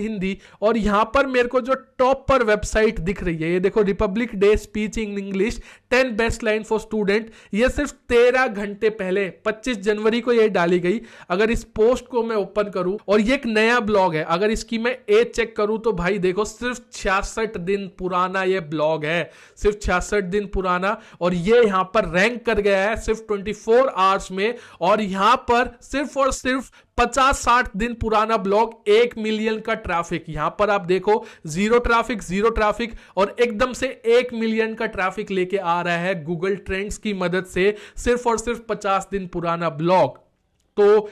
हिंदी, और यहां पर मेरे को जो टॉप पर वेबसाइट दिख रही है, ये देखो, Republic day speech in English 10 best line for student, ये सिर्फ 13 घंटे पहले 25 जनवरी को ये डाली गई। अगर इस पोस्ट को मैं ओपन करूं, और ये एक नया ब्लॉग है, अगर इसकी मैं एज चेक करूं तो भाई देखो सिर्फ 66 दिन पुराना ये ब्लॉग है, सिर्फ 66 दिन पुराना, और ये यहां पर रैंक कर गया है सिर्फ 24 आवर्स में। और यहां पर सिर्फ और सिर्फ 50-60 दिन पुराना ब्लॉग, 1 मिलियन का ट्रैफिक। यहां पर आप देखो जीरो ट्रैफिक और एकदम से 1 मिलियन का ट्रैफिक लेके आ रहा है गूगल ट्रेंड्स की मदद से, सिर्फ और सिर्फ 50 दिन पुराना ब्लॉग। तो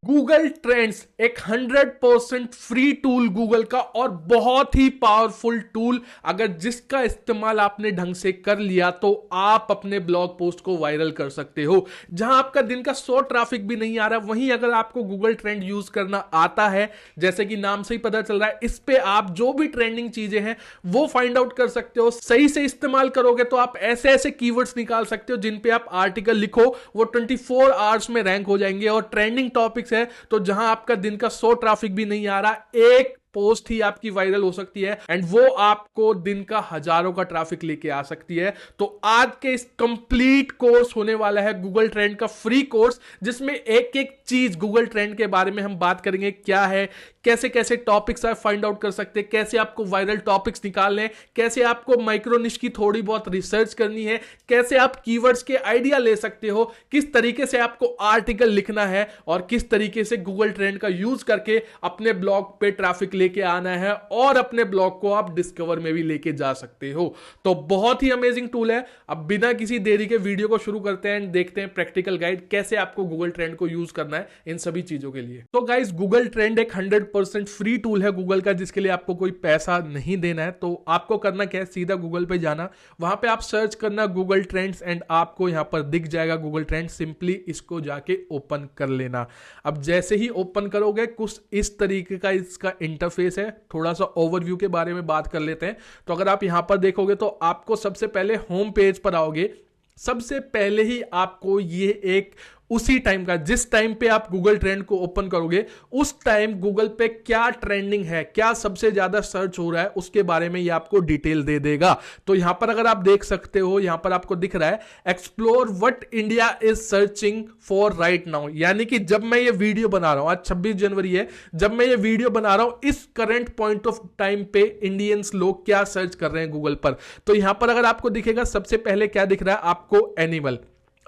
गूगल ट्रेंड्स एक 100% फ्री टूल गूगल का, और बहुत ही पावरफुल टूल, अगर जिसका इस्तेमाल आपने ढंग से कर लिया तो आप अपने ब्लॉग पोस्ट को वायरल कर सकते हो। जहां आपका दिन का 100 ट्रैफिक भी नहीं आ रहा, वहीं अगर आपको गूगल ट्रेंड यूज करना आता है, जैसे कि नाम से ही पता चल रहा है, इस पे आप जो भी ट्रेंडिंग चीजें हैं वो फाइंड आउट कर सकते हो। सही से इस्तेमाल करोगे तो आप ऐसे ऐसे कीवर्ड्स निकाल सकते हो जिन पे आप आर्टिकल लिखो, वो 24 आवर्स में रैंक हो जाएंगे। और ट्रेंडिंग टॉपिक्स है, तो जहां आपका दिन का 100 ट्रैफिक भी नहीं आ रहा, एक पोस्ट ही आपकी वायरल हो सकती है, एंड वो आपको दिन का हजारों का ट्रैफिक लेके आ सकती है। तो आज के इस कंप्लीट कोर्स होने वाला है गूगल ट्रेंड का फ्री कोर्स, जिसमें एक एक चीज गूगल ट्रेंड के बारे में हम बात करेंगे, क्या है, कैसे कैसे टॉपिक्स आप फाइंड आउट कर सकते हैं, कैसे आपको वायरल टॉपिक्स निकालने हैं, कैसे आपको माइक्रो निश की थोड़ी बहुत रिसर्च करनी है, कैसे आप कीवर्ड्स के आइडिया ले सकते हो, किस तरीके से आपको आर्टिकल लिखना है, और किस तरीके से गूगल ट्रेंड का यूज करके अपने ब्लॉग पे ट्रैफिक लेके आना है, और अपने ब्लॉग को आप डिस्कवर में भी लेके जा सकते हो। तो बहुत ही अमेजिंग टूल है। अब बिना किसी देरी के वीडियो को शुरू करते हैं, देखते हैं प्रैक्टिकल गाइड कैसे आपको गूगल ट्रेंड को यूज करना है इन सभी चीजों के लिए। तो गाइस, गूगल ट्रेंड एक 100% फ्री टूल है गूगल का, जिसके लिए आपको कोई पैसा नहीं देना है। तो आपको करना क्या है, सीधा गूगल पे जाना, वहां पे आप सर्च करना गूगल ट्रेंड्स, एंड आपको यहां पर दिख जाएगा गूगल ट्रेंड। सिंपली इसको जाके ओपन कर लेना। अब जैसे ही ओपन करोगे, कुछ इस तरीके का इसका इंटरफेस है। थोड़ा सा ओवरव्यू के बारे में बात कर लेते हैं। तो अगर आप यहां पर देखोगे तो आपको सबसे पहले होम पेज पर आओगे। सबसे पहले ही आपको ये एक उसी टाइम का, जिस टाइम पे आप गूगल ट्रेंड को ओपन करोगे उस टाइम गूगल पे क्या ट्रेंडिंग है, क्या सबसे ज्यादा सर्च हो रहा है, उसके बारे में ये आपको डिटेल दे देगा। तो यहां पर अगर आप देख सकते हो, यहां पर आपको दिख रहा है explore what India is searching for right now. यानी कि जब मैं ये वीडियो बना रहा हूं, आज 26 जनवरी है, जब मैं ये वीडियो बना रहा हूं, इस करंट पॉइंट ऑफ टाइम पे इंडियंस लोग क्या सर्च कर रहे हैं गूगल पर। तो यहां पर अगर आपको दिखेगा, सबसे पहले क्या दिख रहा है आपको, एनिमल।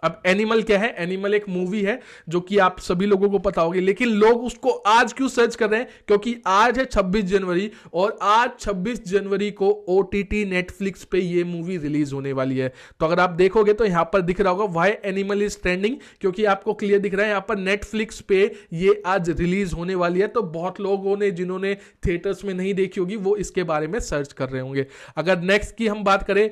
अब एनिमल क्या है, एनिमल एक मूवी है जो कि आप सभी लोगों को पता होगी, लेकिन लोग उसको आज क्यों सर्च कर रहे हैं, क्योंकि आज है 26 जनवरी, और आज 26 जनवरी को ओटीटी नेटफ्लिक्स पे ये मूवी रिलीज होने वाली है। तो अगर आप देखोगे तो यहां पर दिख रहा होगा व्हाई एनिमल इज ट्रेंडिंग, क्योंकि आपको क्लियर दिख रहा है यहां पर नेटफ्लिक्स पे ये आज रिलीज होने वाली है। तो बहुत लोगों ने, जिन्होंने थिएटर्स में नहीं देखी होगी, वो इसके बारे में सर्च कर रहे होंगे। अगर नेक्स्ट की हम बात करें,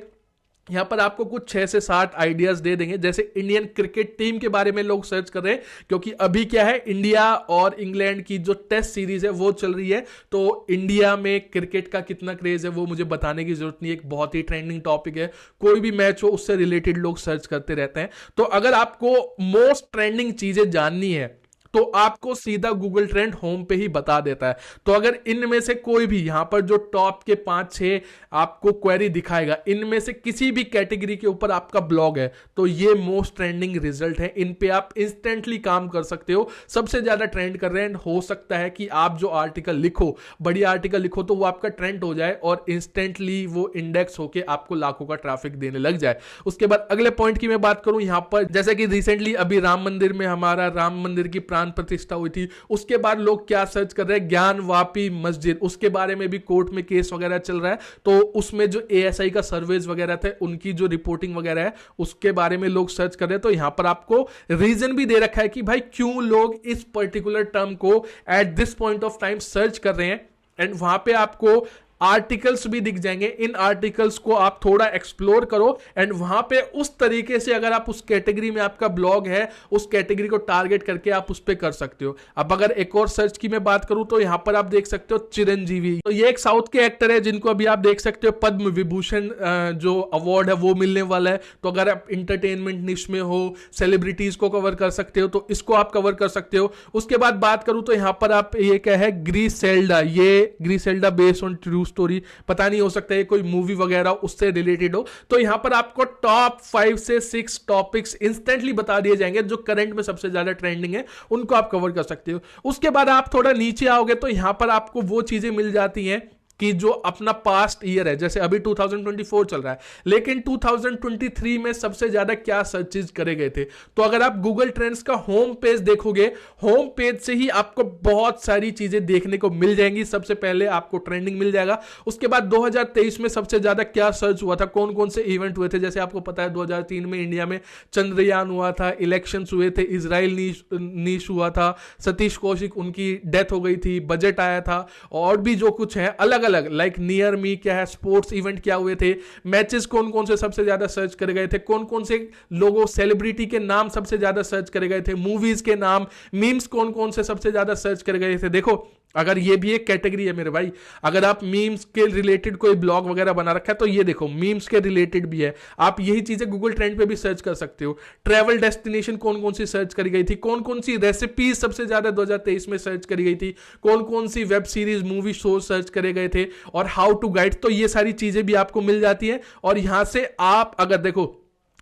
यहां पर आपको कुछ 6 से 7 आइडियाज दे देंगे। जैसे इंडियन क्रिकेट टीम के बारे में लोग सर्च कर रहे हैं, क्योंकि अभी क्या है, इंडिया और इंग्लैंड की जो टेस्ट सीरीज है वो चल रही है। तो इंडिया में क्रिकेट का कितना क्रेज है वो मुझे बताने की जरूरत नहीं है, एक बहुत ही ट्रेंडिंग टॉपिक है। कोई भी मैच हो उससे रिलेटेड लोग सर्च करते रहते हैं। तो अगर आपको मोस्ट ट्रेंडिंग चीजें जाननी है तो आपको सीधा गूगल ट्रेंड होम पे ही बता देता है। तो अगर इनमें से कोई भी, यहां पर जो टॉप के 5-6 आपको क्वेरी दिखाएगा, इनमें से किसी भी कैटेगरी के ऊपर आपका ब्लॉग है, तो ये मोस्ट ट्रेंडिंग रिजल्ट है। इन पे आप इंस्टेंटली काम कर सकते हो। सबसे ज्यादा ट्रेंड कर रहे हैं। हो सकता है कि आप जो आर्टिकल लिखो, बढ़िया आर्टिकल लिखो, तो वो आपका ट्रेंड हो जाए और इंस्टेंटली वो इंडेक्स होके आपको लाखों का ट्रैफिक देने लग जाए। उसके बाद अगले पॉइंट की मैं बात करूं, यहां पर जैसे कि रिसेंटली अभी राम मंदिर में, हमारा राम मंदिर की प्रतिष्ठा हुई थी, उसके बाद लोग क्या सर्च कर रहे हैं, ज्ञान वापी मस्जिद, उसके बारे में भी कोर्ट में केस वगैरह चल रहा है। तो उसमें जो एएसआई का सर्वेज वगैरह थे, उनकी जो रिपोर्टिंग वगैरह है, उसके बारे में लोग सर्च कर रहे हैं। तो यहां पर आपको रीजन भी दे रखा है कि भाई क्यों लोग इस पर्टिकुलर टर्म को at this point of time search कर रहे हैं, एंड वहां पे आपको आर्टिकल्स भी दिख जाएंगे। इन आर्टिकल्स को आप थोड़ा एक्सप्लोर करो एंड वहां पे उस तरीके से अगर आप उस कैटेगरी में आपका ब्लॉग है, उस कैटेगरी को टारगेट करके आप उस पर कर सकते हो। अब अगर एक और सर्च की मैं बात करूं तो यहां पर आप देख सकते हो चिरंजीवी, तो ये एक साउथ के एक्टर है जिनको अभी आप देख सकते हो पद्म विभूषण जो अवार्ड है वो मिलने वाला है। तो अगर आप इंटरटेनमेंट निश में हो, सेलिब्रिटीज को कवर कर सकते हो तो इसको आप कवर कर सकते हो। उसके बाद बात करूं तो यहां पर आप ये क्या है, ग्रीसेल्डा, ये ग्रीसेल्डा बेस्ड ऑन ट्रू स्टोरी, पता नहीं, हो सकता है कोई मूवी वगैरह उससे रिलेटेड हो। तो यहां पर आपको टॉप 5 से 6 टॉपिक्स इंस्टेंटली बता दिए जाएंगे जो करंट में सबसे ज्यादा ट्रेंडिंग है, उनको आप कवर कर सकते हो। उसके बाद आप थोड़ा नीचे आओगे तो यहां पर आपको वो चीजें मिल जाती हैं कि जो अपना पास्ट ईयर है, जैसे अभी 2024 चल रहा है, लेकिन 2023 में सबसे ज्यादा क्या सर्चेज करे गए थे। तो अगर आप गूगल ट्रेंड्स का होम पेज देखोगे, होम पेज से ही आपको बहुत सारी चीजें देखने को मिल जाएंगी। सबसे पहले आपको ट्रेंडिंग मिल जाएगा, उसके बाद 2023 में सबसे ज्यादा क्या सर्च हुआ था, कौन कौन से इवेंट हुए थे। जैसे आपको पता है 2003 में इंडिया में चंद्रयान हुआ था, इलेक्शंस हुए थे, इजराइल नीश हुआ था, सतीश कौशिक उनकी डेथ हो गई थी, बजट आया था, और भी जो कुछ है अलग अलग, लाइक नियर मी क्या है, स्पोर्ट्स इवेंट क्या हुए थे, मैचेस कौन कौन से सबसे ज्यादा सर्च करे गए थे, कौन कौन से लोगों सेलिब्रिटी के नाम सबसे ज्यादा सर्च करे गए थे, मूवीज के नाम, मीम्स कौन कौन से सबसे ज्यादा सर्च करे गए थे। देखो अगर ये भी एक कैटेगरी है मेरे भाई, अगर आप मीम्स के रिलेटेड कोई ब्लॉग वगैरह बना रखा है तो ये देखो मीम्स के रिलेटेड भी है, आप यही चीजें गूगल ट्रेंड पे भी सर्च कर सकते हो। ट्रैवल डेस्टिनेशन कौन कौन सी सर्च करी गई थी, कौन कौन सी रेसिपीज सबसे ज्यादा 2023 में सर्च करी गई थी, कौन कौन सी web series movie show search करे गए थे, और हाउ टू गाइड, तो ये सारी चीजें भी आपको मिल जाती है। और यहां से आप अगर देखो,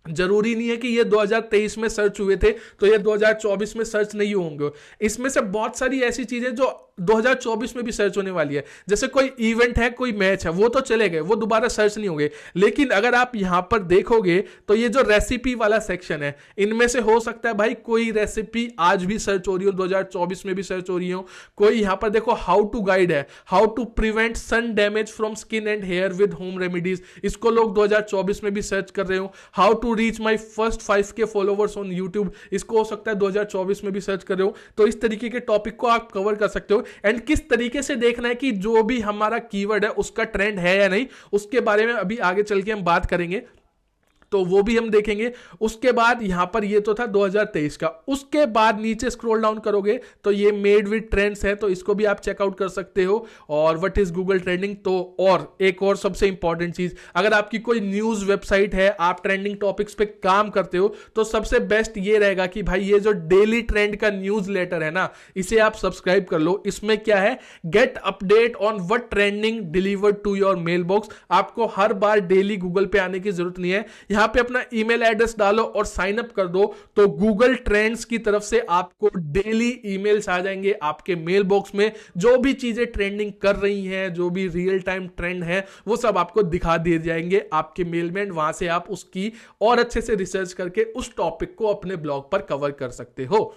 जरूरी नहीं है कि ये 2023 में सर्च हुए थे तो ये 2024 में सर्च नहीं होंगे। इसमें से बहुत सारी ऐसी चीजें जो 2024 में भी सर्च होने वाली है, जैसे कोई इवेंट है, कोई मैच है, वो तो चले गए, वो दोबारा सर्च नहीं होंगे। लेकिन अगर आप यहां पर देखोगे तो ये जो रेसिपी वाला सेक्शन है, इनमें से हो सकता है भाई कोई रेसिपी आज भी सर्च हो रही हो, 2024 में भी सर्च हो रही हो। कोई यहां पर देखो हाउ टू गाइड है, how to prevent sun damage from skin and hair with home remedies, इसको लोग 2024 में भी सर्च कर रहे हो। How to reach my first 5K followers on YouTube, इसको हो सकता है 2024 में भी सर्च कर रहे हो। तो इस तरीके के टॉपिक को आप कवर कर सकते हो। एंड किस तरीके से देखना है कि जो भी हमारा कीवर्ड है उसका ट्रेंड है या नहीं, उसके बारे में अभी आगे चल के हम बात करेंगे, तो वो भी हम देखेंगे। उसके बाद यहां पर ये तो था 2023 का। उसके बाद नीचे स्क्रॉल डाउन करोगे तो ये मेड विद ट्रेंड्स है, तो इसको भी आप चेकआउट कर सकते हो। और व्हाट इज गूगल ट्रेंडिंग, तो और एक और सबसे इंपॉर्टेंट चीज, अगर आपकी कोई न्यूज वेबसाइट है, आप ट्रेंडिंग टॉपिक्स पे काम करते हो, तो सबसे बेस्ट ये रहेगा कि भाई ये जो डेली ट्रेंड का न्यूज लेटर है ना, इसे आप सब्सक्राइब कर लो। इसमें क्या है, get update on what trending delivered to your mail box. आपको हर बार डेली गूगल पे आने की जरूरत नहीं है, यहां पे अपना ईमेल एड्रेस डालो और साइन अप कर दो, तो गूगल ट्रेंड्स की तरफ से आपको डेली ईमेल्स आ जाएंगे आपके मेल बॉक्स में। जो भी चीजें ट्रेंडिंग कर रही हैं, जो भी रियल टाइम ट्रेंड है, वो सब आपको दिखा दिए जाएंगे आपके मेल में। वहां से आप उसकी और अच्छे से रिसर्च करके उस टॉपिक को अपने ब्लॉग पर कवर कर सकते हो।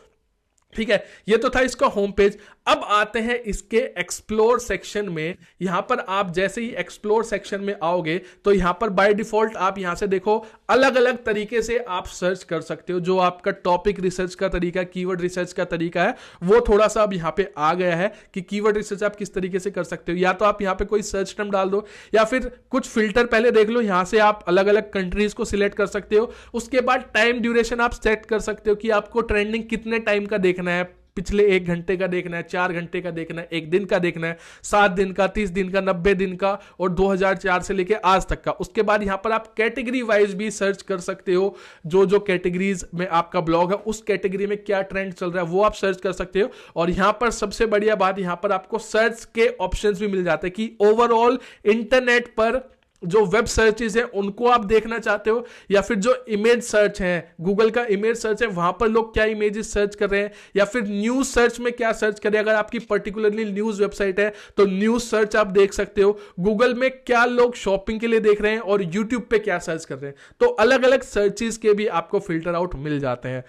ठीक है, ये तो था इसका होम पेज। अब आते हैं इसके एक्सप्लोर सेक्शन में। यहां पर आप जैसे ही एक्सप्लोर सेक्शन में आओगे तो यहां पर बाय डिफॉल्ट आप यहां से देखो अलग अलग तरीके से आप सर्च कर सकते हो। जो आपका टॉपिक रिसर्च का तरीका, कीवर्ड रिसर्च का तरीका है, वो थोड़ा सा अब यहां पे आ गया है कि कीवर्ड रिसर्च आप किस तरीके से कर सकते हो। या तो आप यहां पे कोई सर्च टर्म डाल दो, या फिर कुछ फिल्टर पहले देख लो, यहां से आप अलग अलग कंट्रीज को सिलेक्ट कर सकते हो। उसके बाद टाइम ड्यूरेशन आप सेट कर सकते हो कि आपको ट्रेंडिंग कितने टाइम का देखना है, पिछले 1 घंटे का देखना है, 4 घंटे का देखना है, 1 दिन का देखना है, 7 दिन का, 30 दिन का, 90 दिन का, और 2004 से लेके आज तक का। उसके बाद यहां पर आप कैटेगरी वाइज भी सर्च कर सकते हो, जो जो कैटेगरीज में आपका ब्लॉग है उस कैटेगरी में क्या ट्रेंड चल रहा है वो आप सर्च कर सकते हो। और यहां पर सबसे बढ़िया बात, यहां पर आपको सर्च के ऑप्शंस भी मिल जाते हैं कि ओवरऑल इंटरनेट पर जो वेब सर्चेज है उनको आप देखना चाहते हो, या फिर जो इमेज सर्च है, गूगल का इमेज सर्च है, वहां पर लोग क्या इमेजेस सर्च कर रहे हैं, या फिर न्यूज सर्च में क्या सर्च कर रहे हैं। अगर आपकी पर्टिकुलरली न्यूज वेबसाइट है तो न्यूज सर्च आप देख सकते हो। गूगल में क्या लोग शॉपिंग के लिए देख रहे हैं और यूट्यूब पे क्या सर्च कर रहे हैं, तो अलग अलग सर्चेज के भी आपको फिल्टर आउट मिल जाते हैं।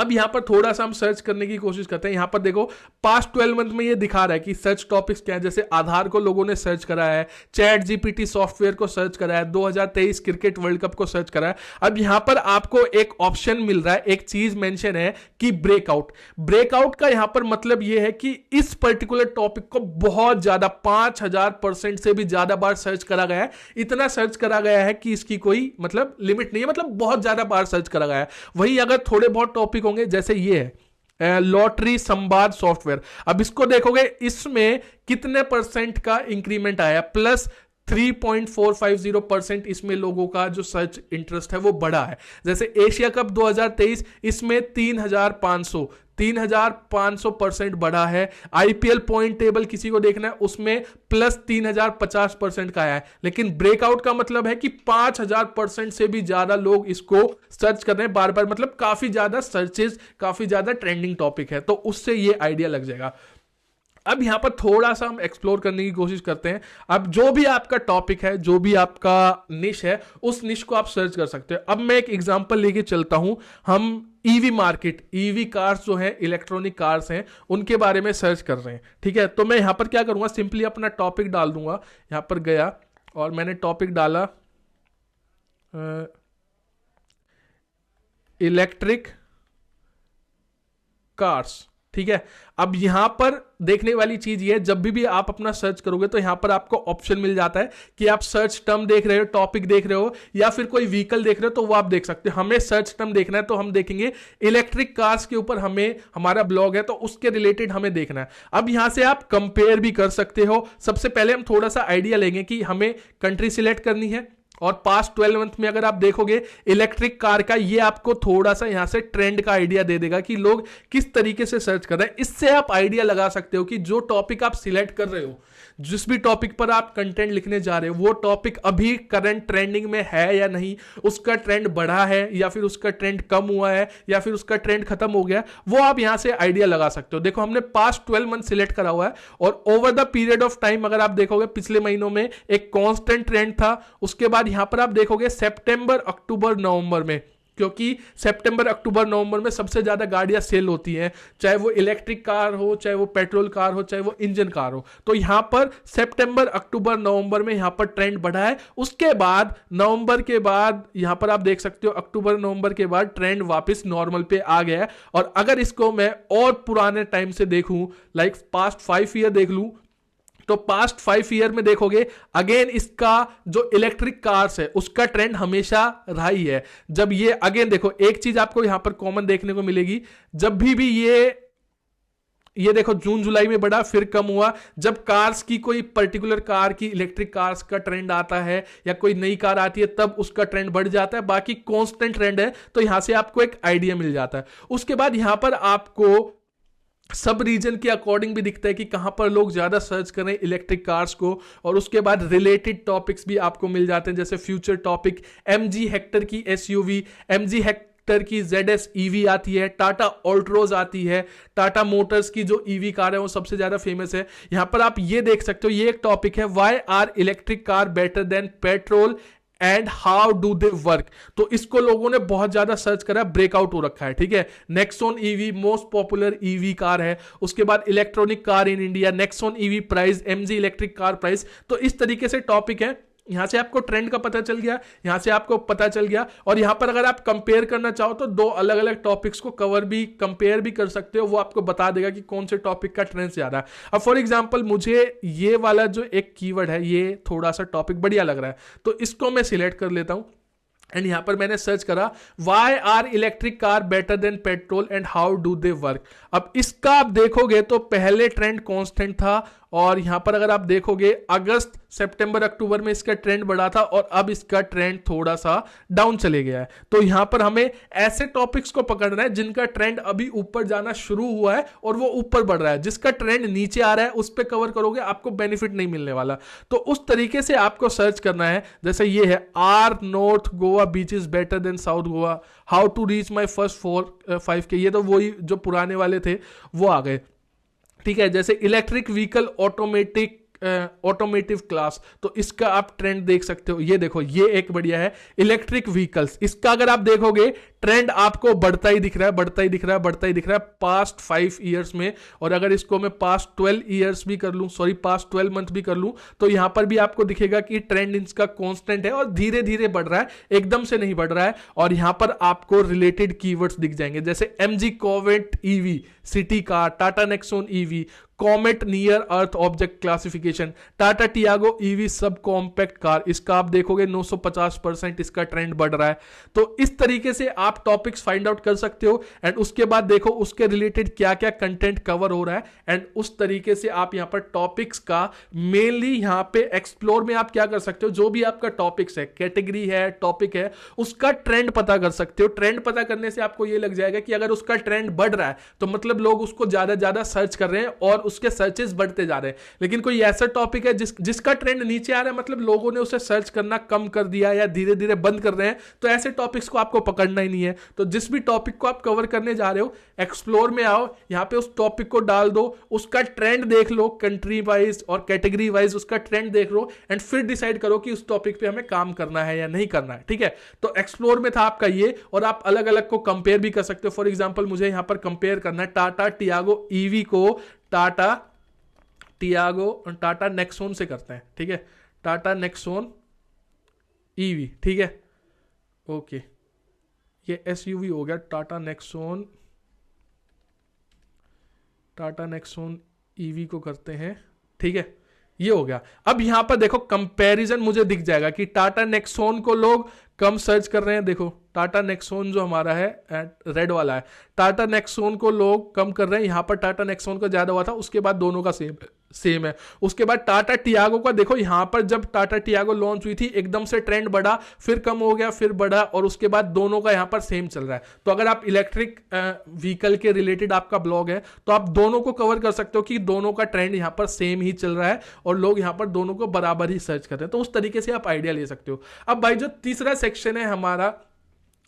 अब यहां पर थोड़ा सा हम सर्च करने की कोशिश करते हैं। यहां पर देखो पास्ट 12 मंथ में ये दिखा रहा है कि सर्च टॉपिक्स क्या है। जैसे आधार को लोगों ने सर्च करा है, चैट जीपीटी सॉफ्टवेयर को सर्च करा है, 2023 क्रिकेट वर्ल्ड कप को सर्च करा है। अब यहां पर आपको एक ऑप्शन मिल रहा है, एक चीज मेंशन है कि ब्रेकआउट। ब्रेकआउट का यहां पर मतलब यह है कि इस पर्टिकुलर टॉपिक को बहुत ज्यादा 5000% से भी ज्यादा बार सर्च करा गया है। इतना सर्च करा गया है कि इसकी कोई मतलब लिमिट नहीं है, मतलब बहुत ज्यादा बार सर्च करा गया है। वही अगर थोड़े बहुत टॉपिक होंगे, जैसे ये है लॉटरी संवाद सॉफ्टवेयर, अब इसको देखोगे इसमें कितने परसेंट का इंक्रीमेंट आया, प्लस 3.450% इसमें लोगों का जो सर्च इंटरेस्ट है वो बढ़ा है। जैसे एशिया कप 2023 इसमें 3,500% बढ़ा है। आईपीएल पॉइंट टेबल किसी को देखना है उसमें प्लस 3,050% का आया है। लेकिन ब्रेकआउट का मतलब है कि 5,000% से भी ज्यादा लोग इसको सर्च कर रहे हैं बार बार, मतलब काफी ज्यादा सर्चेस, काफी ज्यादा ट्रेंडिंग टॉपिक है, तो उससे ये आइडिया लग जाएगा। अब यहां पर थोड़ा सा हम एक्सप्लोर करने की कोशिश करते हैं। अब जो भी आपका टॉपिक है, जो भी आपका निश है, उस निश को आप सर्च कर सकते हो। अब मैं एक एग्जांपल लेके चलता हूं। हम ईवी मार्केट, ईवी कार्स जो है, इलेक्ट्रॉनिक कार्स हैं, उनके बारे में सर्च कर रहे हैं। ठीक है, तो मैं यहां पर क्या करूंगा, सिंपली अपना टॉपिक डाल दूंगा। यहां पर गया और मैंने टॉपिक डाला इलेक्ट्रिक कार्स। ठीक है, अब यहां पर देखने वाली चीज ये है, जब भी आप अपना सर्च करोगे तो यहां पर आपको ऑप्शन मिल जाता है कि आप सर्च टर्म देख रहे हो, टॉपिक देख रहे हो, या फिर कोई व्हीकल देख रहे हो, तो वो आप देख सकते हो। हमें सर्च टर्म देखना है तो हम देखेंगे इलेक्ट्रिक कार्स के ऊपर, हमें हमारा ब्लॉग है तो उसके रिलेटेड हमें देखना है। अब यहां से आप कंपेयर भी कर सकते हो। सबसे पहले हम थोड़ा सा आइडिया लेंगे कि हमें कंट्री सिलेक्ट करनी है, और पास्ट 12 मंथ में अगर आप देखोगे इलेक्ट्रिक कार का, ये आपको थोड़ा सा यहां से ट्रेंड का आइडिया दे देगा कि लोग किस तरीके से सर्च कर रहे हैं। इससे आप आइडिया लगा सकते हो कि जो टॉपिक आप सिलेक्ट कर रहे हो, जिस भी टॉपिक पर आप कंटेंट लिखने जा रहे हो, वो टॉपिक अभी करंट ट्रेंडिंग में है या नहीं, उसका ट्रेंड बढ़ा है या फिर उसका ट्रेंड कम हुआ है या फिर उसका ट्रेंड खत्म हो गया, वो आप यहां से आइडिया लगा सकते हो। देखो हमने पास्ट 12 मंथ सिलेक्ट करा हुआ है, और over the period of time अगर आप देखोगे पिछले महीनों में एक कांस्टेंट ट्रेंड था। उसके बाद यहां पर आप देखोगे सितंबर, अक्टूबर, नवंबर में, क्योंकि सितंबर, अक्टूबर, नवंबर में सबसे ज्यादा गाड़ियां सेल होती हैं, चाहे वो इलेक्ट्रिक कार हो, चाहे वो पेट्रोल कार हो, चाहे वो इंजन कार हो। तो यहां पर सितंबर, अक्टूबर, नवंबर में यहां पर ट्रेंड बढ़ा है। उसके बाद नवंबर के बाद यहां पर आप देख सकते हो अक्टूबर, नवंबर के बाद ट्रेंड वापस नॉर्मल पे आ गया है। और अगर इसको मैं और पुराने टाइम से देखूं, लाइक पास्ट 5 ईयर देख लूं, तो पास्ट 5 ईयर में देखोगे अगेन इसका जो इलेक्ट्रिक कार्स है उसका ट्रेंड हमेशा रहा ही है। जब ये अगेन देखो, एक चीज आपको यहां पर कॉमन देखने को मिलेगी, जब भी ये देखो जून जुलाई में बढ़ा फिर कम हुआ। जब कार्स की कोई पर्टिकुलर कार की, इलेक्ट्रिक कार्स का ट्रेंड आता है या कोई नई कार आती है, तब उसका ट्रेंड बढ़ जाता है। बाकी कांस्टेंट ट्रेंड है, तो यहां से आपको एक आइडिया मिल जाता है। उसके बाद यहां पर आपको सब रीजन के अकॉर्डिंग भी दिखता है कि कहां पर लोग ज्यादा सर्च करें इलेक्ट्रिक कार्स को, और उसके बाद रिलेटेड टॉपिक्स भी आपको मिल जाते हैं। जैसे फ्यूचर टॉपिक, एमजी हेक्टर की एसयूवी, एमजी हेक्टर की ZS EV आती है, टाटा ऑल्ट्रोज आती है, टाटा मोटर्स की जो EV कार है वो सबसे ज्यादा फेमस है। यहां पर आप ये देख सकते हो, ये एक टॉपिक है, why are electric car better than petrol and how do they work. तो इसको लोगों ने बहुत ज्यादा सर्च करा, ब्रेकआउट हो रखा है। ठीक है, Nexon EV most popular EV car है। उसके बाद electronic car in India, Nexon EV price, MG electric car price. तो इस तरीके से टॉपिक है। यहां से आपको ट्रेंड का पता चल गया, यहां से आपको पता चल गया। और यहां पर अगर आप कंपेयर करना चाहो तो दो अलग अलग टॉपिक्स को कंपेयर भी कर सकते हो, वो आपको बता देगा कि कौन से टॉपिक का ट्रेंड ज्यादा है। अब फॉर एग्जांपल मुझे ये वाला जो एक कीवर्ड है, ये थोड़ा सा टॉपिक बढ़िया लग रहा है, तो इसको मैं सिलेक्ट कर लेता हूं। एंड यहां पर मैंने सर्च करा why are electric car better than petrol and how do they work. अब इसका आप देखोगे तो पहले ट्रेंड कांस्टेंट था, और यहां पर अगर आप देखोगे अगस्त, सितंबर, अक्टूबर में इसका ट्रेंड बढ़ा था, और अब इसका ट्रेंड थोड़ा सा डाउन चले गया है। तो यहां पर हमें ऐसे टॉपिक्स को पकड़ना है जिनका ट्रेंड अभी ऊपर जाना शुरू हुआ है और वो ऊपर बढ़ रहा है। जिसका ट्रेंड नीचे आ रहा है उस पर कवर करोगे, आपको बेनिफिट नहीं मिलने वाला। तो उस तरीके से आपको सर्च करना है। जैसे ये है, are north Goa beaches better than south Goa, how to reach my first 5K। ये तो वही जो पुराने वाले थे वो आ गए। ठीक है, जैसे इलेक्ट्रिक व्हीकल ऑटोमेटिव क्लास, तो इसका आप ट्रेंड देख सकते हो। ये देखो, ये एक बढ़िया है, इलेक्ट्रिक व्हीकल्स। इसका अगर आप देखोगे ट्रेंड आपको बढ़ता ही दिख रहा है, बढ़ता ही दिख रहा है, बढ़ता ही दिख रहा है पास्ट 5 ईयर्स में। और अगर इसको मैं पास्ट 12 ईयर्स भी कर लूं, सॉरी पास्ट 12 मंथ भी कर लूं, तो यहां पर भी आपको दिखेगा कि ट्रेंड इसका कांस्टेंट है और धीरे धीरे बढ़ रहा है, एकदम से नहीं बढ़ रहा है। और यहां पर आपको रिलेटेड कीवर्ड्स दिख जाएंगे, जैसे MG comet EV, city car, Tata Nexon EV, comet near earth object classification, Tata Tiago EV सब कॉम्पैक्ट कार, इसका आप देखोगे 950% इसका ट्रेंड बढ़ रहा है। तो इस तरीके से आप टॉपिक्स फाइंड आउट कर सकते हो एंड उसके बाद देखो उसके रिलेटेड क्या क्या कंटेंट कवर हो रहा है एंड उस तरीके से आप यहां पर टॉपिक्स का मेनली यहां पे एक्सप्लोर में आप क्या कर सकते हो, जो भी आपका टॉपिक्स है, कैटेगरी है, टॉपिक है, उसका ट्रेंड पता कर सकते हो। ट्रेंड पता करने से आपको यह लग जाएगा कि अगर उसका ट्रेंड बढ़ रहा है तो मतलब लोग उसको ज्यादा सर्च कर रहे हैं और उसके सर्चेस बढ़ते जा रहे हैं। लेकिन कोई ऐसा टॉपिक है जिसका ट्रेंड नीचे आ रहा है, मतलब लोगों ने उसे सर्च करना कम कर दिया या धीरे धीरे बंद कर रहे हैं, तो ऐसे टॉपिक्स को आपको पकड़ना ही नहीं है। तो जिस भी टॉपिक को आप कवर करने जा रहे हो, एक्सप्लोर में आओ, यहां पे उस टॉपिक को डाल दो, उसका ट्रेंड देख लो, कंट्री वाइज और कैटेगरी वाइज उसका ट्रेंड देख लो एंड फिर डिसाइड करो कि उस टॉपिक पे हमें काम करना है या नहीं करना है। ठीक है, तो एक्सप्लोर में था आपका ये, और आप अलग अलग को कंपेयर भी कर सकते हो। फॉर एग्जांपल मुझे यहां पर कंपेयर करना है टाटा टियागो ईवी को टाटा नेक्सॉन से करते हैं। ठीक है, टाटा नेक्सॉन ईवी, ठीक है, ओके, ये एसयूवी हो गया, टाटा नेक्सॉन ईवी को करते हैं। ठीक है, ये हो गया। अब यहां पर देखो कंपैरिजन मुझे दिख जाएगा कि टाटा नेक्सॉन को लोग कम सर्च कर रहे हैं। देखो टाटा नेक्सॉन जो हमारा है रेड वाला है, टाटा नेक्सॉन को लोग कम कर रहे हैं, यहां पर टाटा नेक्सॉन का ज्यादा हुआ था, उसके बाद दोनों का सेम है। उसके बाद टाटा टियागो का देखो, यहां पर जब टाटा टियागो लॉन्च हुई थी एकदम से ट्रेंड बढ़ा, फिर कम हो गया, फिर बढ़ा, और उसके बाद दोनों का यहां पर सेम चल रहा है। तो अगर आप इलेक्ट्रिक व्हीकल के रिलेटेड आपका ब्लॉग है तो आप दोनों को कवर कर सकते हो कि दोनों का ट्रेंड यहां पर सेम ही चल रहा है और लोग यहां पर दोनों को बराबर ही सर्च कर रहे हैं। तो उस तरीके से आप आइडिया ले सकते हो। अब भाई जो तीसरा सेक्शन है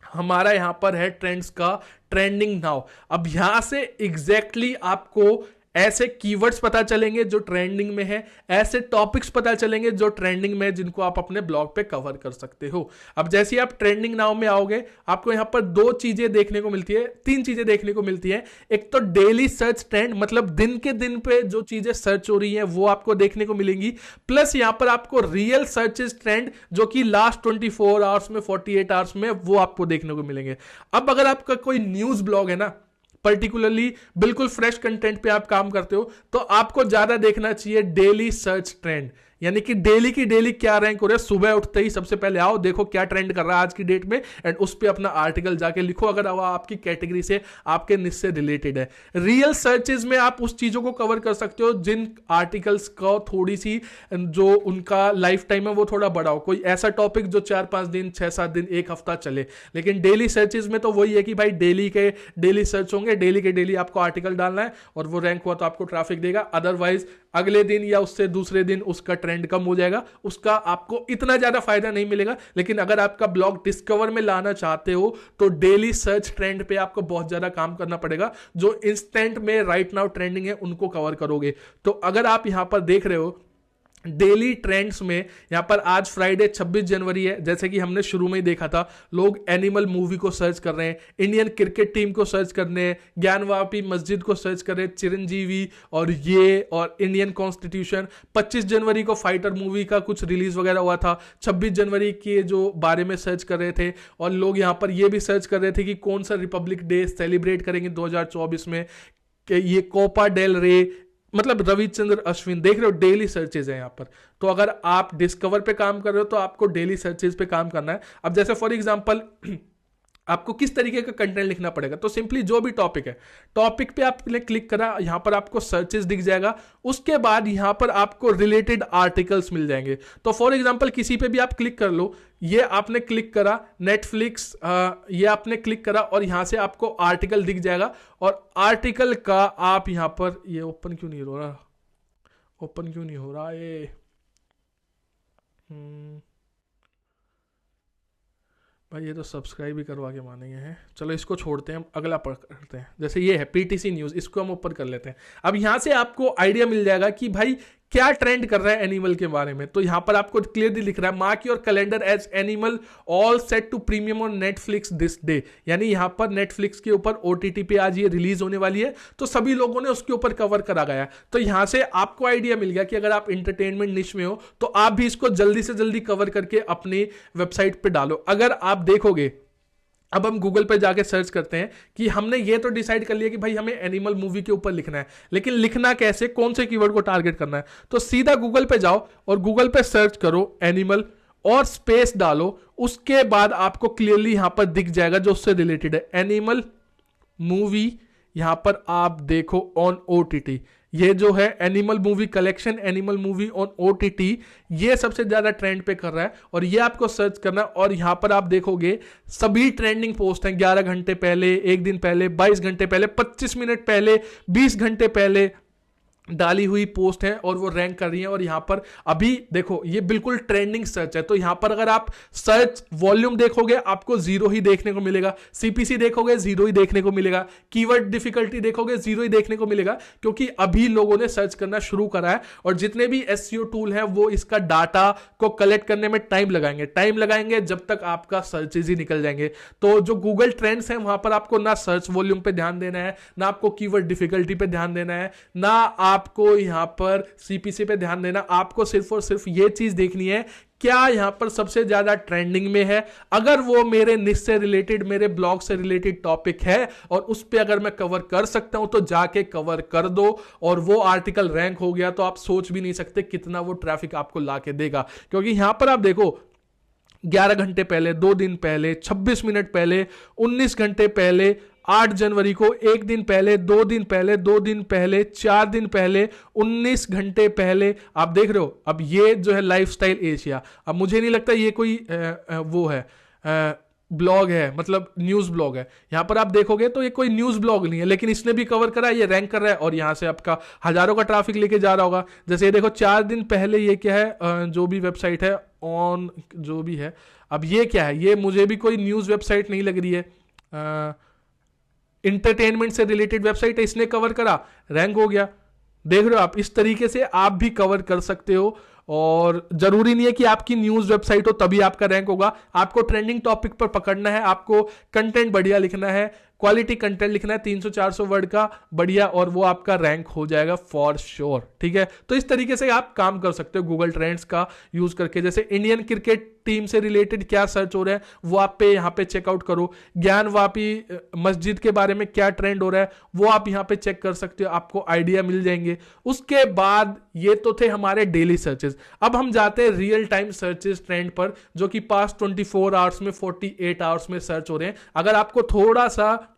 हमारा यहां पर है ट्रेंड्स का, ट्रेंडिंग नाउ। अब यहां से एग्जैक्टली आपको ऐसे कीवर्ड्स पता चलेंगे जो ट्रेंडिंग में है, ऐसे टॉपिक्स पता चलेंगे जो ट्रेंडिंग में है, जिनको आप अपने ब्लॉग पे कवर कर सकते हो। अब जैसे आप ट्रेंडिंग नाउ में आओगे, आपको यहां पर 2 चीजें देखने को मिलती है, 3 चीजें देखने को मिलती है। एक तो डेली सर्च ट्रेंड, मतलब दिन के दिन पे जो चीजें सर्च हो रही हैं वो आपको देखने को मिलेंगी, प्लस यहां पर आपको रियल सर्चेस ट्रेंड जो कि लास्ट 24 आवर्स में, 48 आवर्स में, वो आपको देखने को मिलेंगे। अब अगर आपका कोई न्यूज ब्लॉग है ना, पर्टिकुलरली बिल्कुल फ्रेश कंटेंट पे आप काम करते हो, तो आपको ज्यादा देखना चाहिए डेली सर्च ट्रेंड, यानी कि डेली की डेली क्या रैंक हो रहा है। सुबह उठते ही सबसे पहले आओ, देखो क्या ट्रेंड कर रहा है आज की डेट में, एंड उस पे अपना आर्टिकल जाके लिखो अगर वो आपकी कैटेगरी से, आपके निश से रिलेटेड है। रियल सर्चेज में आप उस चीजों को कवर कर सकते हो जिन आर्टिकल्स का थोड़ी सी जो उनका लाइफ टाइम है वो थोड़ा बड़ा हो, कोई ऐसा टॉपिक जो 4-5 दिन, 6-7 दिन, 1 हफ्ता चले। लेकिन डेली सर्चेज में तो वही है कि भाई डेली सर्च होंगे, डेली के डेली आपको आर्टिकल डालना है, और वो रैंक हुआ तो आपको ट्रैफिक देगा, अदरवाइज अगले दिन या उससे दूसरे दिन उसका ट्रेंड कम हो जाएगा, उसका आपको इतना ज्यादा फायदा नहीं मिलेगा। लेकिन अगर आपका ब्लॉग डिस्कवर में लाना चाहते हो तो डेली सर्च ट्रेंड पे आपको बहुत ज्यादा काम करना पड़ेगा। जो इंस्टेंट में राइट नाउ ट्रेंडिंग है उनको कवर करोगे। तो अगर आप यहां पर देख रहे हो डेली ट्रेंड्स में, यहां पर आज फ्राइडे 26 जनवरी है, जैसे कि हमने शुरू में ही देखा था, लोग एनिमल मूवी को सर्च कर रहे हैं, इंडियन क्रिकेट टीम को सर्च कर रहे हैं, ज्ञानवापी मस्जिद को सर्च कर रहे हैं, चिरंजीवी और इंडियन कॉन्स्टिट्यूशन। 25 जनवरी को फाइटर मूवी का कुछ रिलीज वगैरह हुआ था, 26 जनवरी के जो बारे में सर्च कर रहे थे, और लोग यहां पर यह भी सर्च कर रहे थे कि कौन सा रिपब्लिक डे सेलिब्रेट करेंगे 2024 में, ये कोपा डेल रे, मतलब रविचंद्र अश्विन। देख रहे हो डेली सर्चेज है यहां पर। तो अगर आप डिस्कवर पे काम कर रहे हो तो आपको डेली सर्चेज पे काम करना है। अब जैसे फॉर एग्जांपल आपको किस तरीके का कंटेंट लिखना पड़ेगा, तो सिंपली जो भी टॉपिक है, टॉपिक पे आपने क्लिक करा, यहां पर आपको सर्चेस दिख जाएगा, उसके बाद यहां पर आपको रिलेटेड आर्टिकल्स मिल जाएंगे। तो फॉर एग्जांपल किसी पे भी आप क्लिक कर लो, ये आपने क्लिक करा नेटफ्लिक्स, ये आपने क्लिक करा और यहां से आपको आर्टिकल दिख जाएगा, और आर्टिकल का आप यहां पर, ये ओपन क्यों नहीं हो रहा ये भाई, ये तो सब्सक्राइब भी करवा के मानेंगे हैं। चलो इसको छोड़ते हैं, हम अगला पढ़ते हैं। जैसे ये है पीटीसी न्यूज़, इसको हम ऊपर कर लेते हैं। अब यहाँ से आपको आइडिया मिल जाएगा कि भाई क्या ट्रेंड कर रहा है एनिमल के बारे में। तो यहां पर आपको क्लियरली लिख रहा है mark your calendar as animal all set to premiere on Netflix this day, यानी यहां पर नेटफ्लिक्स के ऊपर ओटीटी पे आज ये रिलीज होने वाली है, तो सभी लोगों ने उसके ऊपर कवर करा गया। तो यहां से आपको आइडिया मिल गया कि अगर आप इंटरटेनमेंट निश में हो तो आप भी इसको जल्दी से जल्दी कवर करके अपनी वेबसाइट पे डालो। अगर आप देखोगे, अब हम गूगल पे जाके सर्च करते हैं कि हमने ये तो डिसाइड कर लिया कि भाई हमें एनिमल मूवी के ऊपर लिखना है, लेकिन लिखना कैसे, कौन से कीवर्ड को टारगेट करना है। तो सीधा गूगल पे जाओ और गूगल पे सर्च करो एनिमल और स्पेस डालो, उसके बाद आपको क्लियरली यहां पर दिख जाएगा जो उससे रिलेटेड है, एनिमल मूवी। यहां पर आप देखो ऑन ओटीटी, ये जो है animal movie collection, animal movie on OTT, ये सबसे ज्यादा ट्रेंड पे कर रहा है और ये आपको सर्च करना है। और यहां पर आप देखोगे सभी ट्रेंडिंग पोस्ट हैं 11 घंटे पहले, 1 दिन पहले, 22 घंटे पहले, 25 मिनट पहले, 20 घंटे पहले डाली हुई पोस्ट है और वो रैंक कर रही है। और यहां पर अभी देखो ये बिल्कुल ट्रेंडिंग सर्च है, तो यहां पर अगर आप सर्च वॉल्यूम देखोगे आपको 0 ही देखने को मिलेगा, सीपीसी देखोगे 0 ही देखने को मिलेगा, कीवर्ड डिफिकल्टी देखोगे 0 ही देखने को मिलेगा, क्योंकि अभी लोगों ने सर्च करना शुरू करा है। और जितने भी एसईओ टूल हैं वो इसका डाटा को कलेक्ट करने में टाइम लगाएंगे जब तक आपका सर्चेज ही निकल जाएंगे। तो जो गूगल ट्रेंड्स हैं वहां पर आपको ना सर्च वॉल्यूम पे ध्यान देना है, ना आपको कीवर्ड डिफिकल्टी पे ध्यान देना है, ना आपको यहां पर सीपीसी पे ध्यान देना, आपको सिर्फ और सिर्फ ये चीज देखनी है क्या यहां पर सबसे ज्यादा ट्रेंडिंग में है। अगर वो मेरे निश से रिलेटेड, मेरे ब्लॉग से रिलेटेड टॉपिक है और उस पे अगर मैं कवर कर सकता हूं तो जाके कवर कर दो, और वो आर्टिकल रैंक हो गया तो आप सोच भी नहीं सकते कितना वो ट्रैफिक आपको लाके देगा। क्योंकि यहां पर आप देखो 11 घंटे पहले, 2 दिन पहले, 26 मिनट पहले, 19 घंटे पहले, 8 जनवरी को, 1 दिन पहले, 2 दिन पहले, 2 दिन पहले, 4 दिन पहले, 19 घंटे पहले, आप देख रहे हो। अब ये जो है लाइफस्टाइल एशिया, अब मुझे नहीं लगता ये कोई वो है ब्लॉग है, मतलब न्यूज ब्लॉग है। यहां पर आप देखोगे तो ये कोई न्यूज ब्लॉग नहीं है, लेकिन इसने भी कवर करा है, ये रैंक कर रहा है और यहां से आपका हजारों का ट्रैफिक लेके जा रहा होगा। जैसे ये देखो 4 दिन पहले ये क्या है, जो भी वेबसाइट है ऑन जो भी है, अब ये क्या है, ये मुझे भी कोई न्यूज वेबसाइट नहीं लग रही है, इंटरटेनमेंट से रिलेटेड वेबसाइट है, इसने कवर करा, रैंक हो गया। देख रहे हो आप, इस तरीके से आप भी कवर कर सकते हो। और जरूरी नहीं है कि आपकी न्यूज वेबसाइट हो तभी आपका रैंक होगा, आपको ट्रेंडिंग टॉपिक पर पकड़ना है, आपको कंटेंट बढ़िया लिखना है, क्वालिटी कंटेंट लिखना है 300-400 वर्ड का बढ़िया, और वो आपका रैंक हो जाएगा फॉर श्योर। ठीक है, तो इस तरीके से आप काम कर सकते हो गूगल ट्रेंड्स का यूज करके। जैसे इंडियन क्रिकेट टीम से रिलेटेड क्या सर्च हो रहा है वो आप पे यहाँ पे चेकआउट करो, ज्ञानवापी मस्जिद के बारे में क्या ट्रेंड हो रहा है वो आप यहाँ पे चेक कर सकते हो, आपको आइडिया मिल जाएंगे। उसके बाद ये तो थे हमारे डेली सर्चेस, अब हम जाते हैं रियल टाइम सर्चेस ट्रेंड पर, जो कि पास्ट 24 आवर्स में, 48 आवर्स में सर्च हो रहे हैं। अगर आपको थोड़ा सा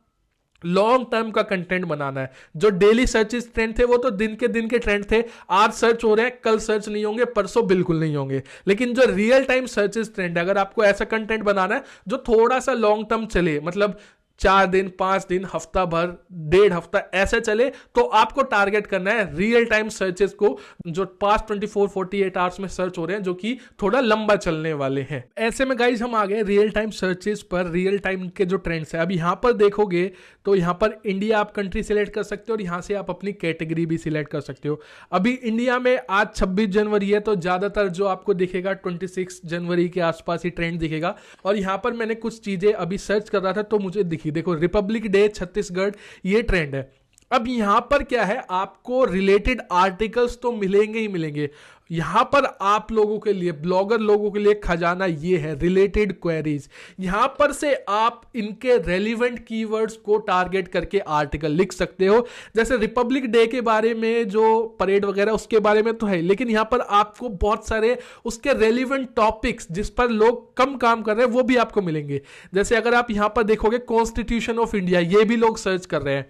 लॉन्ग टर्म का कंटेंट बनाना है, जो डेली सर्चेस ट्रेंड थे वो तो दिन के ट्रेंड थे, आज सर्च हो रहे हैं, कल सर्च नहीं होंगे, परसों बिल्कुल नहीं होंगे। लेकिन जो रियल टाइम सर्चेस ट्रेंड है, अगर आपको ऐसा कंटेंट बनाना है जो थोड़ा सा लॉन्ग टर्म चले, मतलब 4 दिन, 5 दिन, हफ्ता भर, 1.5 हफ्ता ऐसे चले, तो आपको टारगेट करना है रियल टाइम सर्चेस को, जो पास्ट 24-48 आवर्स में सर्च हो रहे हैं, जो कि थोड़ा लंबा चलने वाले हैं। ऐसे में गाइज हम आ गए रियल टाइम सर्चेस पर, रियल टाइम के जो ट्रेंड्स है। अब यहां पर देखोगे तो यहां पर इंडिया आप कंट्री सिलेक्ट कर सकते हो और यहां से आप अपनी कैटेगरी भी सिलेक्ट कर सकते हो। अभी इंडिया में आज 26 जनवरी है, तो ज्यादातर जो आपको दिखेगा 26 जनवरी के आसपास ही ट्रेंड दिखेगा। और यहां पर मैंने कुछ चीजें अभी सर्च कर रहा था तो मुझे दिखी, देखो रिपब्लिक डे छत्तीसगढ़, ये ट्रेंड है। अब यहां पर क्या है, आपको रिलेटेड आर्टिकल्स तो मिलेंगे ही मिलेंगे। यहां पर आप लोगों के लिए, ब्लॉगर लोगों के लिए खजाना ये है रिलेटेड क्वेरीज। यहां पर से आप इनके रेलिवेंट कीवर्ड्स को टारगेट करके आर्टिकल लिख सकते हो। जैसे रिपब्लिक डे के बारे में जो परेड वगैरह उसके बारे में तो है, लेकिन यहां पर आपको बहुत सारे उसके रेलिवेंट टॉपिक्स जिस पर लोग कम काम कर रहे हैं वो भी आपको मिलेंगे। जैसे अगर आप यहां पर देखोगे कॉन्स्टिट्यूशन ऑफ इंडिया, ये भी लोग सर्च कर रहे हैं।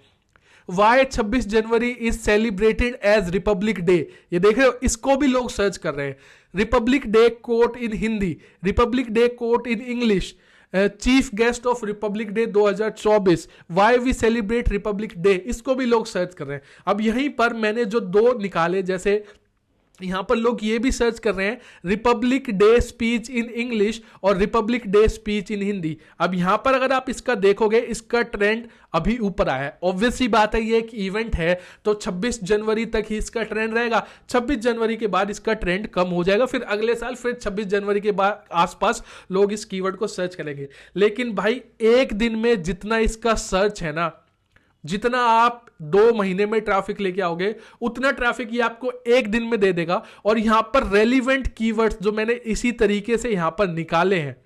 Why 26 January is celebrated as Republic Day, ये देख रहे हो, इसको भी लोग सर्च कर रहे हैं। Republic Day quote in Hindi, Republic Day quote in English, chief guest of Republic Day 2024, why we celebrate Republic Day, इसको भी लोग सर्च कर रहे हैं। अब यहीं पर मैंने जो 2 निकाले, जैसे यहां पर लोग ये भी सर्च कर रहे हैं Republic day speech in English और republic day speech in Hindi. अब यहां पर अगर आप इसका देखोगे, इसका ट्रेंड अभी ऊपर आया है। ऑब्वियस सी बात है, ये एक इवेंट है तो 26 जनवरी तक ही इसका ट्रेंड रहेगा। 26 जनवरी के बाद इसका ट्रेंड कम हो जाएगा, फिर अगले साल फिर 26 जनवरी के बाद आसपास लोग इस कीवर्ड को सर्च करेंगे। लेकिन भाई एक दिन में जितना इसका सर्च है ना, जितना आप 2 महीने में ट्रैफिक लेके आओगे उतना ट्रैफिक ये आपको एक दिन में दे देगा। और यहां पर रेलिवेंट कीवर्ड्स जो मैंने इसी तरीके से यहां पर निकाले हैं,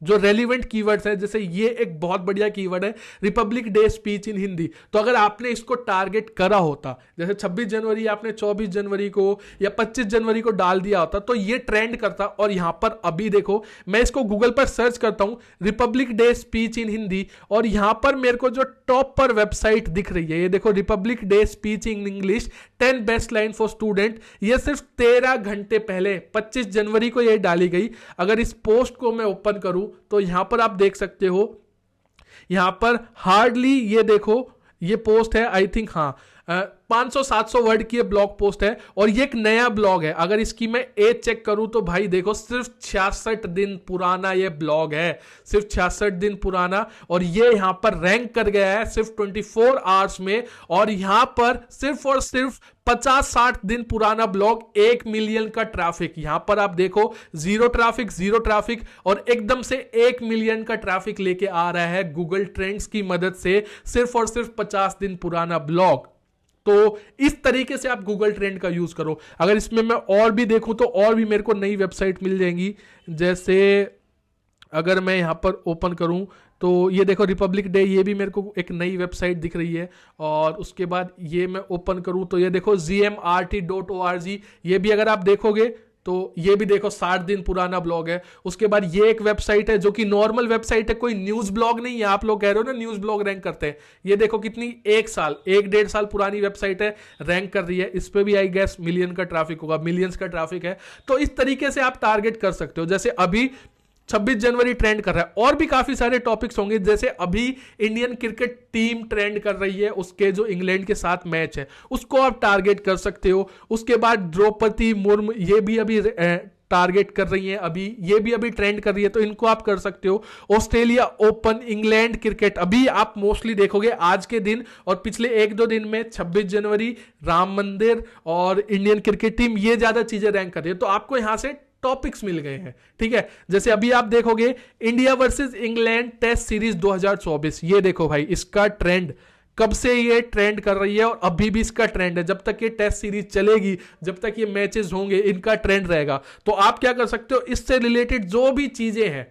जो रेलिवेंट कीवर्ड्स है, जैसे ये एक बहुत बढ़िया कीवर्ड है Republic day speech in Hindi. तो अगर आपने इसको टारगेट करा होता, जैसे 26 जनवरी आपने 24 जनवरी को या 25 जनवरी को डाल दिया होता तो ये ट्रेंड करता। और यहां पर अभी देखो, मैं इसको गूगल पर सर्च करता हूं Republic day speech in Hindi, और यहां पर मेरे को जो टॉप पर वेबसाइट दिख रही है, ये देखो Republic day speech in English 10 best line for student. ये सिर्फ 13 घंटे पहले 25 जनवरी को ये डाली गई। अगर इस पोस्ट को मैं ओपन करूं तो यहां पर आप देख सकते हो, यहां पर हार्डली ये देखो, ये पोस्ट है आई थिंक 500-700 वर्ड की ब्लॉग पोस्ट है और ये एक नया ब्लॉग है। अगर इसकी मैं एज चेक करूं तो भाई देखो सिर्फ 66 दिन पुराना ये ब्लॉग है, सिर्फ 66 दिन पुराना। और ये यहां पर रैंक कर गया है सिर्फ 24 आवर्स में। और यहां पर सिर्फ और सिर्फ 50-60 दिन पुराना ब्लॉग, 1 मिलियन का ट्रैफिक। यहां पर आप देखो जीरो ट्रैफिक और एकदम से 1 मिलियन का ट्रैफिक लेके आ रहा है गूगल ट्रेंड्स की मदद से, सिर्फ और सिर्फ 50 दिन पुराना ब्लॉग। तो इस तरीके से आप गूगल ट्रेंड का यूज करो। अगर इसमें मैं और भी देखूं तो और भी मेरे को नई वेबसाइट मिल जाएंगी। जैसे अगर मैं यहां पर ओपन करूं तो ये देखो रिपब्लिक डे, ये भी मेरे को एक नई वेबसाइट दिख रही है। और उसके बाद ये मैं ओपन करूं तो ये देखो gmrt.org, ये भी अगर आप देखोगे तो ये भी देखो 60 दिन पुराना ब्लॉग है। उसके बाद ये एक वेबसाइट है जो कि नॉर्मल वेबसाइट है, कोई न्यूज ब्लॉग नहीं है। आप लोग कह रहे हो ना न्यूज ब्लॉग रैंक करते हैं, ये देखो कितनी 1-1.5 साल पुरानी वेबसाइट है, रैंक कर रही है। इस पे भी आई गेस मिलियन का ट्रैफिक होगा, मिलियंस का ट्रैफिक है। तो इस तरीके से आप टारगेट कर सकते हो। जैसे अभी 26 जनवरी ट्रेंड कर रहा है, और भी काफी सारे टॉपिक्स होंगे। जैसे अभी इंडियन क्रिकेट टीम ट्रेंड कर रही है, उसके जो इंग्लैंड के साथ मैच है उसको आप टारगेट कर सकते हो। उसके बाद द्रौपदी मुर्मू, ये भी अभी टारगेट कर रही है, अभी ये भी अभी ट्रेंड कर रही है, तो इनको आप कर सकते हो। ऑस्ट्रेलिया ओपन, इंग्लैंड क्रिकेट, अभी आप मोस्टली देखोगे आज के दिन और पिछले 1-2 दिन में 26 जनवरी, राम मंदिर और इंडियन क्रिकेट टीम, ये ज्यादा चीजें रैंक कर रही है। तो आपको यहां से टॉपिक्स मिल गए हैं, ठीक है। जैसे अभी आप देखोगे India versus England test series 2024, ये देखो भाई इसका ट्रेंड, कब से ये ट्रेंड कर रही है और अभी भी इसका ट्रेंड है। जब तक ये टेस्ट सीरीज चलेगी, जब तक ये मैचेस होंगे, इनका ट्रेंड रहेगा। तो आप क्या कर सकते हो, इससे रिलेटेड जो भी चीजें हैं,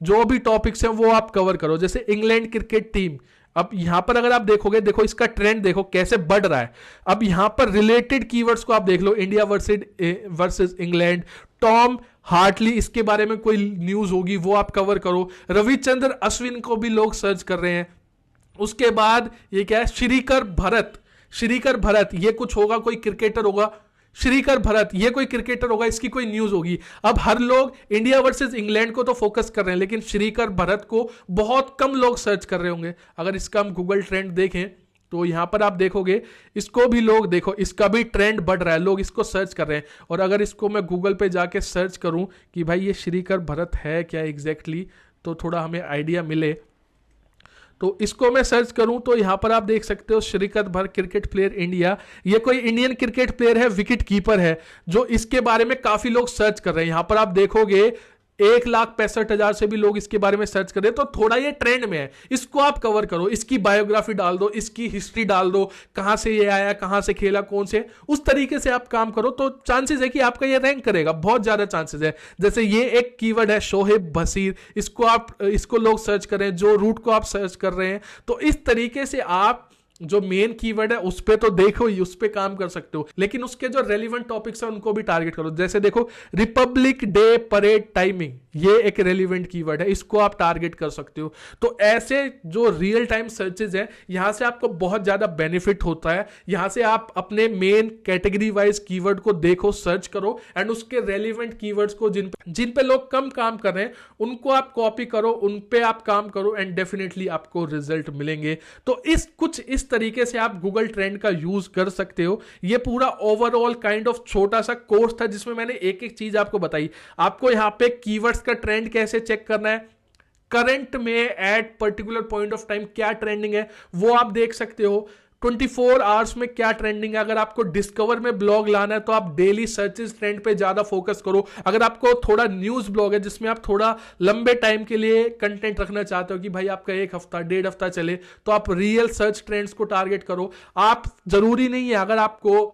जो भी टॉपिक्स हैं, वो आप कवर करो। जैसे इंग्लैंड क्रिकेट टीम, अब यहां पर अगर आप देखोगे, देखो इसका ट्रेंड देखो कैसे बढ़ रहा है। अब यहां पर रिलेटेड कीवर्ड्स को आप देख लो, India versus England, Tom Hartley, इसके बारे में कोई न्यूज होगी वो आप कवर करो। रविचंद्र अश्विन को भी लोग सर्च कर रहे हैं। उसके बाद ये क्या है, श्रीकर भरत, ये कुछ होगा, कोई क्रिकेटर होगा। श्रीकर भरत, ये कोई क्रिकेटर होगा, इसकी कोई न्यूज होगी। अब हर लोग इंडिया वर्सेस इंग्लैंड को तो फोकस कर रहे हैं, लेकिन श्रीकर भरत को बहुत कम लोग सर्च कर रहे होंगे। अगर इसका हम गूगल ट्रेंड देखें तो यहां पर आप देखोगे इसको भी लोग, देखो इसका भी ट्रेंड बढ़ रहा है, लोग इसको सर्च कर रहे हैं। और अगर इसको मैं गूगल पे जाके सर्च करूं कि भाई ये श्रीकर भरत है क्या एग्जैक्टली, तो थोड़ा हमें आइडिया मिले, तो इसको मैं सर्च करूं तो यहां पर आप देख सकते हो Srikar Bharat cricket player India, ये कोई इंडियन क्रिकेट प्लेयर है, विकेट कीपर है, जो इसके बारे में काफी लोग सर्च कर रहे हैं। यहां पर आप देखोगे 1,65,000 से भी लोग इसके बारे में सर्च कर रहे हैं। तो थोड़ा ये ट्रेंड में है, इसको आप कवर करो, इसकी बायोग्राफी डाल दो, इसकी हिस्ट्री डाल दो, कहां से ये आया, कहां से खेला, कौन से, उस तरीके से आप काम करो तो चांसेस है कि आपका ये रैंक करेगा, बहुत ज्यादा चांसेस है। जैसे ये एक कीवर्ड है शोहेब बशीर, इसको लोग सर्च कर रहे हैं, जो रूट को आप सर्च कर रहे हैं। तो इस तरीके से आप जो मेन कीवर्ड है उस पे तो देखो ही, उस पे काम कर सकते हो, लेकिन उसके जो रेलिवेंट टॉपिक्स है उनको भी टारगेट करो। जैसे देखो रिपब्लिक डे परेड टाइमिंग, ये एक रेलिवेंट कीवर्ड है, इसको आप टारगेट कर सकते हो। तो ऐसे जो रियल टाइम सर्चेज है, यहां से आपको बहुत ज्यादा बेनिफिट होता है। यहां से आप अपने मेन कैटेगरी वाइज कीवर्ड को देखो, सर्च करो, एंड उसके रेलिवेंट कीवर्ड्स को जिन पे लोग कम काम कर रहे हैं उनको आप कॉपी करो, उन पे आप काम करो, एंड डेफिनेटली आपको रिजल्ट मिलेंगे। तो कुछ इस किस तरीके से आप गूगल ट्रेंड का यूज कर सकते हो। ये पूरा ओवरऑल काइंड ऑफ छोटा सा कोर्स था जिसमें मैंने एक एक चीज आपको बताई। आपको यहां पे कीवर्ड्स का ट्रेंड कैसे चेक करना है, करंट में at particular point of time क्या ट्रेंडिंग है वो आप देख सकते हो। 24 आवर्स में क्या ट्रेंडिंग है। अगर आपको डिस्कवर में ब्लॉग लाना है तो आप डेली सर्चेस ट्रेंड पे ज्यादा फोकस करो। अगर आपको थोड़ा न्यूज ब्लॉग है जिसमें आप थोड़ा लंबे टाइम के लिए कंटेंट रखना चाहते हो कि भाई आपका 1 हफ्ता 1.5 हफ्ता चले, तो आप रियल सर्च ट्रेंड्स को टारगेट करो। आप जरूरी नहीं है अगर आपको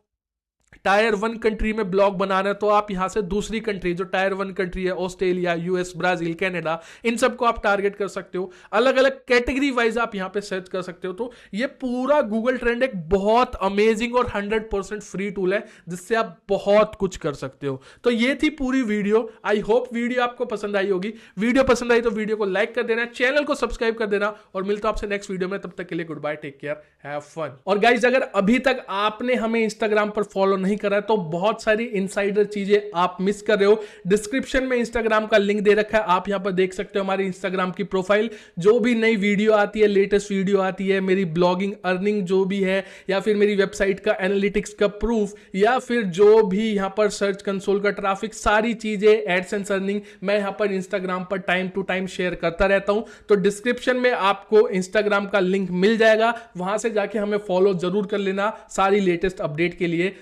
टायर 1 कंट्री में ब्लॉग बनाना है तो आप यहां से दूसरी कंट्री जो टायर 1 कंट्री है, ऑस्ट्रेलिया, यूएस, ब्राजील, कनाडा, इन सबको आप टारगेट कर सकते हो। अलग अलग कैटेगरी वाइज आप यहां पे सर्च कर सकते हो। तो ये पूरा गूगल ट्रेंड एक बहुत अमेजिंग और 100% फ्री टूल है जिससे आप बहुत कुछ कर सकते हो। तो ये थी पूरी वीडियो। आई होप वीडियो आपको पसंद आई होगी। वीडियो पसंद आई तो वीडियो को लाइक कर देना, चैनल को सब्सक्राइब कर देना और मिलता हूं आपसे नेक्स्ट वीडियो में। तब तक के लिए good bye, take care, have fun. और गाइज अगर अभी तक आपने हमें इंस्टाग्राम पर फॉलो नहीं करा है तो बहुत सारी इनसाइडर चीजें आप मिस कर रहे हो। डिस्क्रिप्शन में इंस्टाग्राम का लिंक दे रखा है, आप यहां पर देख सकते हो हमारी इंस्टाग्राम की प्रोफाइल। जो भी नई वीडियो आती है, लेटेस्ट वीडियो आती है, मेरी ब्लॉगिंग अर्निंग जो भी है, या फिर मेरी वेबसाइट का एनालिटिक्स का प्रूफ, या फिर जो भी यहां पर सर्च कंसोल का ट्रैफिक, सारी चीजें एडसेंस अर्निंग मैं यहां पर इंस्टाग्राम पर टाइम टू टाइम शेयर करता रहता हूं। तो डिस्क्रिप्शन में आपको इंस्टाग्राम का लिंक मिल जाएगा, वहां से जाके हमें फॉलो जरूर कर लेना सारी लेटेस्ट अपडेट के लिए।